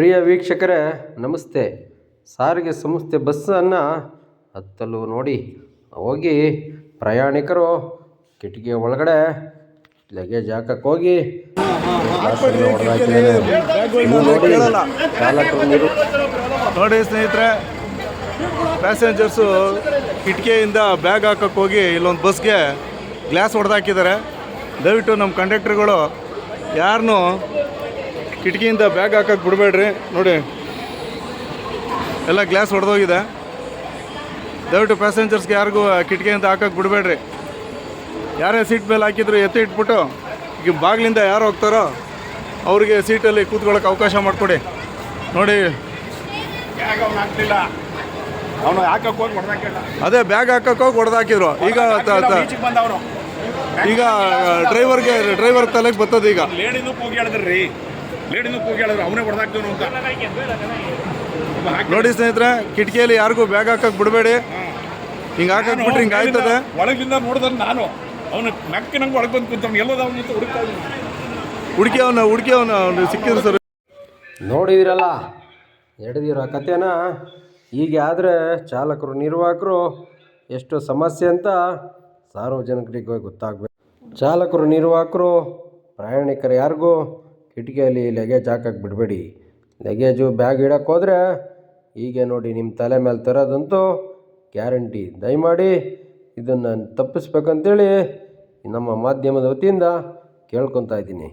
ಪ್ರಿಯ ವೀಕ್ಷಕರೇ ನಮಸ್ತೆ. ಸಾರಿಗೆ ಸಂಸ್ಥೆ ಬಸ್ಸನ್ನು ಹತ್ತಲು ನೋಡಿ ಹೋಗಿ ಪ್ರಯಾಣಿಕರು ಕಿಟಕಿ ಒಳಗಡೆ ಲಗೇಜ್ ಹಾಕಕ್ಕೆ ಹೋಗಿ ನೋಡಿ ಸ್ನೇಹಿತರೆ, ಪ್ಯಾಸೆಂಜರ್ಸು ಕಿಟಕಿಯಿಂದ ಬ್ಯಾಗ್ ಹಾಕಕ್ಕೆ ಹೋಗಿ ಇಲ್ಲೊಂದು ಬಸ್ಗೆ ಗ್ಲಾಸ್ ಹೊಡೆದಾಕಿದ್ದಾರೆ. ದಯವಿಟ್ಟು ನಮ್ಮ ಕಂಡಕ್ಟರ್ಗಳು ಯಾರನ್ನೂ ಕಿಟಕಿಯಿಂದ ಬ್ಯಾಗ್ ಹಾಕಕ್ಕೆ ಬಿಡಬೇಡ್ರಿ. ನೋಡಿ ಎಲ್ಲ ಗ್ಲಾಸ್ ಹೊಡೆದೋಗಿದೆ. ದಯವಿಟ್ಟು ಪ್ಯಾಸೆಂಜರ್ಸ್ಗೆ ಯಾರಿಗೂ ಕಿಟಕಿಯಿಂದ ಹಾಕಕ್ಕೆ ಬಿಡಬೇಡ್ರಿ. ಯಾರೇ ಸೀಟ್ ಮೇಲೆ ಹಾಕಿದ್ರು ಎತ್ತಿ ಇಟ್ಬಿಟ್ಟು ಈಗ ಬಾಗಿಲಿಂದ ಯಾರು ಹೋಗ್ತಾರೋ ಅವ್ರಿಗೆ ಸೀಟಲ್ಲಿ ಕೂತ್ಕೊಳ್ಳೋಕೆ ಅವಕಾಶ ಮಾಡಿಕೊಡಿ. ನೋಡಿ ಅದೇ ಬ್ಯಾಗ್ ಹಾಕಕ್ಕೆ ಹೋಗಿ ಹೊಡೆದಾಕಿದ್ರು. ಈಗ ಡ್ರೈವರ್ ತಲೆಗೆ ಬರ್ತದೆ. ಈಗ ನೋಡಿ ಸ್ನೇಹಿತರೆ, ಕಿಟಕಿಯಲ್ಲಿ ಯಾರಿಗೂ ಬ್ಯಾಗ್ ಹಾಕಕ್ಕೆ ಬಿಡಬೇಡಿ. ಹಿಂಗೆ ಹಾಕಕ್ಕೆ ಬಿಟ್ರೆ ಹಿಂಗೆ ಆಯ್ತದೆ. ಒಳಗಿಂದ ನೋಡಿದ್ರೆ ನಾನು ಅವನು ನಕ್ಕೆ ನಂಗೆ ಒಳಗೆ ಬಂದು ಕೂತವ್ನು ಎಲ್ಲೋದ ಅವನು ಹುಡುಕಿ ಅವನು ಸಿಕ್ಕಿದ್ರು ಸರ್. ನೋಡಿದಿರಲ್ಲ ನಡೆದಿರೋ ಕಥೆನ. ಹೀಗೆ ಆದರೆ ಚಾಲಕರು ನಿರ್ವಾಹಕರು ಎಷ್ಟು ಸಮಸ್ಯೆ ಅಂತ ಸಾರ್ವಜನಿಕರಿಗೆ ಗೊತ್ತಾಗಬೇಕು. ಚಾಲಕರು ನಿರ್ವಾಹಕರು ಪ್ರಯಾಣಿಕರು ಯಾರಿಗೂ ಕಿಟಕಿಯಲ್ಲಿ ಲಗೇಜ್ ಹಾಕಕ್ಕೆ ಬಿಡಬೇಡಿ. ಲಗೇಜು ಬ್ಯಾಗ್ ಇಡಕ್ಕೆ ಹೋದರೆ ಹೀಗೆ ನೋಡಿ ನಿಮ್ಮ ತಲೆ ಮೇಲೆ ತರೋದಂತೂ ಗ್ಯಾರಂಟಿ. ದಯಮಾಡಿ ಇದನ್ನು ತಪ್ಪಿಸ್ಬೇಕಂತೇಳಿ ನಮ್ಮ ಮಾಧ್ಯಮದ ವತಿಯಿಂದ ಕೇಳ್ಕೊತಾ ಇದ್ದೀನಿ.